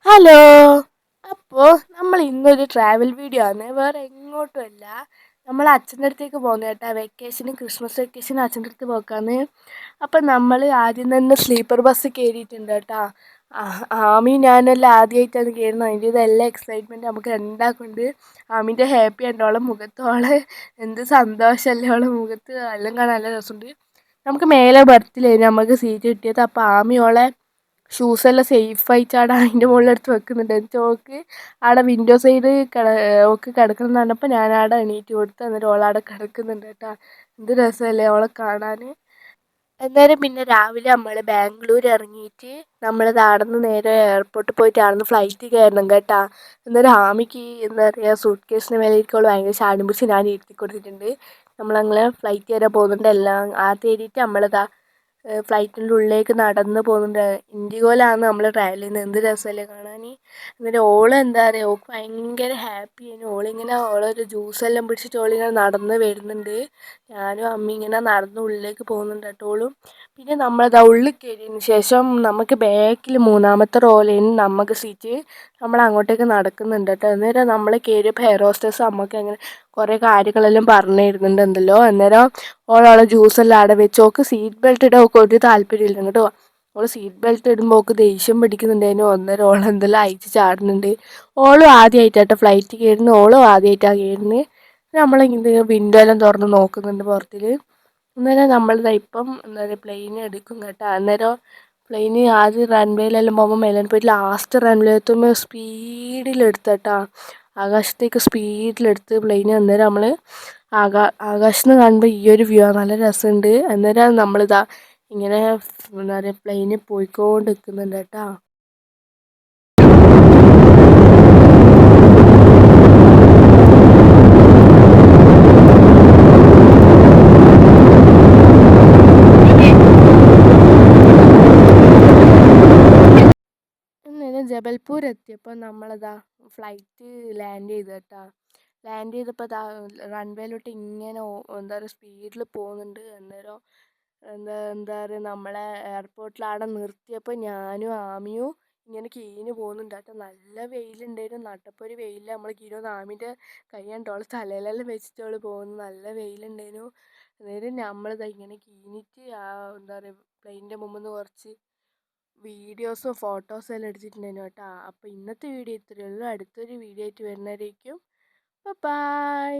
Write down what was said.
Hello. അപ്പോൾ നമ്മൾ ഇന്നൊരു ട്രാവൽ വീഡിയോ ആണ്, വേറെ എങ്ങോട്ടുമല്ല. നമ്മൾ അച്ഛൻ്റെ അടുത്തേക്ക് പോകുന്നത് കേട്ടോ. വെക്കേഷന്, ക്രിസ്മസ് വെക്കേഷന് അച്ഛൻ്റെ അടുത്ത് പോക്കാന്ന്. അപ്പം നമ്മൾ ആദ്യം തന്നെ സ്ലീപ്പർ ബസ് കയറിയിട്ടുണ്ട് കേട്ടോ. ആമി ഞാനെല്ലാം ആദ്യമായിട്ടാണ് കയറുന്നത്. അതിൻ്റെ ഇതെല്ലാം എക്സൈറ്റ്മെൻറ്റ് നമുക്ക് ഉണ്ടാക്കുന്നുണ്ട്. ആമീൻ്റെ ഹാപ്പി ഉണ്ട്, ഓളെ മുഖത്തോളെ എന്ത് സന്തോഷമല്ലേ ഓളെ മുഖത്ത്, എല്ലാം കാണാൻ നല്ല രസമുണ്ട്. നമുക്ക് മേലെ ബർത്തിലായിരുന്നു നമുക്ക് സീറ്റ് കിട്ടിയത്. അപ്പോൾ ആമി ഓളെ ഷൂസെല്ലാം സേഫായിട്ട് അവിടെ അതിൻ്റെ മുകളിലെടുത്ത് വെക്കുന്നുണ്ട്. എന്നിട്ട് ഓൾക്ക് അവിടെ വിൻഡോ സൈഡ് ഓൾക്ക് കിടക്കണം എന്ന് പറഞ്ഞപ്പോൾ ഞാൻ അവിടെ എണീറ്റ് കൊടുത്ത്. എന്നിട്ട് ഓളവിടെ കിടക്കുന്നുണ്ട് കേട്ടോ. എന്ത് രസമല്ലേ ഓളെ കാണാൻ. അന്നേരം പിന്നെ രാവിലെ നമ്മൾ ബാംഗ്ലൂർ ഇറങ്ങിയിട്ട് നമ്മൾ നടന്ന് നേരെ എയർപോർട്ടിൽ പോയിട്ട് അവിടുന്ന് ഫ്ലൈറ്റ് കയറണം കേട്ടോ. അന്നേരം ആമിക്ക് എന്താ പറയുക, സൂട്ട് കേസിന് മേലേക്കോള് ഭയങ്കര ചാടും പിടിച്ച് ഞാൻ ഇരുത്തി കൊടുത്തിട്ടുണ്ട്. നമ്മളങ്ങനെ ഫ്ലൈറ്റ് കയറാൻ പോകുന്നുണ്ട്. എല്ലാം ആദ്യം കയറിയിട്ട് നമ്മളിതാ ഫ്ലൈറ്റിൻ്റെ ഉള്ളിലേക്ക് നടന്ന് പോകുന്നുണ്ട്. ഇൻഡിഗോയിലാണ് നമ്മൾ ട്രാവൽ ചെയ്യുന്നത്. എന്ത് രസമല്ലേ കാണാൻ. എന്നിട്ട് ഓള് എന്താ പറയുക, ഓൾക്ക് ഭയങ്കര ഹാപ്പി ആയിരുന്നു. ഓളിങ്ങനെ ഓളൊരു ജ്യൂസെല്ലാം പിടിച്ചിട്ട് ഓളിങ്ങനെ നടന്ന് വരുന്നുണ്ട്. ഞാനും അമ്മ ഇങ്ങനെ നടന്ന് ഉള്ളിലേക്ക് പോകുന്നുണ്ട് കേട്ടോ. ഓളും പിന്നെ നമ്മളത് ഉള്ളിൽ കയറിയതിന് ശേഷം നമുക്ക് ബാക്കിൽ മൂന്നാമത്തെ റോയിലാണ് നമുക്ക് സീറ്റ്. നമ്മൾ അങ്ങോട്ടേക്ക് നടക്കുന്നുണ്ട് കേട്ടോ. അന്നേരം നമ്മൾ കയറിയപ്പോൾ ഹെയർ ഹോസ്റ്റസ് നമുക്ക് അങ്ങനെ കുറേ കാര്യങ്ങളെല്ലാം പറഞ്ഞു തരുന്നുണ്ട് എന്തല്ലോ. അന്നേരം ഓളോളെ ജ്യൂസെല്ലാം അവിടെ വെച്ച് ഓൾക്ക് സീറ്റ് ബെൽറ്റ് ഇടാൻ ഓൾക്ക് ഒരു താല്പര്യമില്ല കേട്ടോ. ഓൾ സീറ്റ് ബെൽറ്റ് ഇടുമ്പോൾ ഓൾക്ക് ദേഷ്യം പിടിക്കുന്നുണ്ടായിരുന്നു. അന്നേരം ഓളെന്തെല്ലാം അയച്ച് ചാടുന്നുണ്ട്. ഓളും ആദ്യമായിട്ടാട്ടോ ഫ്ലൈറ്റ് കയറുന്നത്. ഓളും ആദ്യമായിട്ടാണ് കയറുന്നത്. നമ്മളിങ്ങനെ വിൻഡോ എല്ലാം തുറന്ന് നോക്കുന്നുണ്ട് പുറത്തിൽ. അന്നേരം നമ്മളിതാ ഇപ്പം എന്താ പറയുക, പ്ലെയിൻ എടുക്കും കേട്ടോ. അന്നേരം പ്ലെയിന് ആദ്യം റൺവേയിലെല്ലാം പോകുമ്പോൾ മേലെ പോയിട്ട് ലാസ്റ്റ് റൺവേ എത്തുമ്പോൾ സ്പീഡിലെടുത്ത് കേട്ടോ. ആകാശത്തേക്ക് സ്പീഡിലെടുത്ത് പ്ലെയിൻ. അന്നേരം നമ്മൾ ആകാശത്ത് നിന്ന് കാണുമ്പോൾ ഈ ഒരു വ്യൂ ആണ്, നല്ല രസമുണ്ട്. അന്നേരം നമ്മളിതാ ഇങ്ങനെ എന്താ പറയുക, പ്ലെയിനിൽ പോയിക്കൊണ്ട് നിൽക്കുന്നുണ്ട് കേട്ടോ. അന്നേരം ജബൽപൂർ എത്തിയപ്പോൾ നമ്മളതാ ഫ്ലൈറ്റ് ലാൻഡ് ചെയ്തു കേട്ടോ. ലാൻഡ് ചെയ്തപ്പോൾ റൺവേയിലോട്ട് ഇങ്ങനെ എന്താ പറയുക സ്പീഡിൽ പോകുന്നുണ്ട്. അന്നേരം എന്താ പറയുക, നമ്മളെ എയർപോർട്ടിൽ അവിടെ നിർത്തിയപ്പോൾ ഞാനും ആമിയും ഇങ്ങനെ കീഞ്ഞ് പോകുന്നുണ്ട് കേട്ടോ. നല്ല വെയിലുണ്ടായിരുന്നു. നട്ടപ്പൊരു വെയിലിൽ നമ്മൾ കീഞ്ഞു പോകുന്നു. ആമിൻ്റെ കൈ കണ്ടോളെ തലയിലെല്ലാം വെച്ചിട്ടോള് പോകുന്നു. നല്ല വെയിലുണ്ടായിരുന്നു. അന്നേരം നമ്മളിതാ ഇങ്ങനെ കീഞ്ഞിട്ട് എന്താ പറയുക പ്ലെയിനിൻ്റെ മുമ്പിൽ നിന്ന് കുറച്ച് വീഡിയോസും ഫോട്ടോസും എല്ലാം എടുത്തിട്ടുണ്ടായിരുന്നു കേട്ടോ. അപ്പോൾ ഇന്നത്തെ വീഡിയോ ഇത്രയേ ഉള്ളൂ. അടുത്തൊരു വീഡിയോ ആയിട്ട് വരുന്നവരേക്കും ബൈ.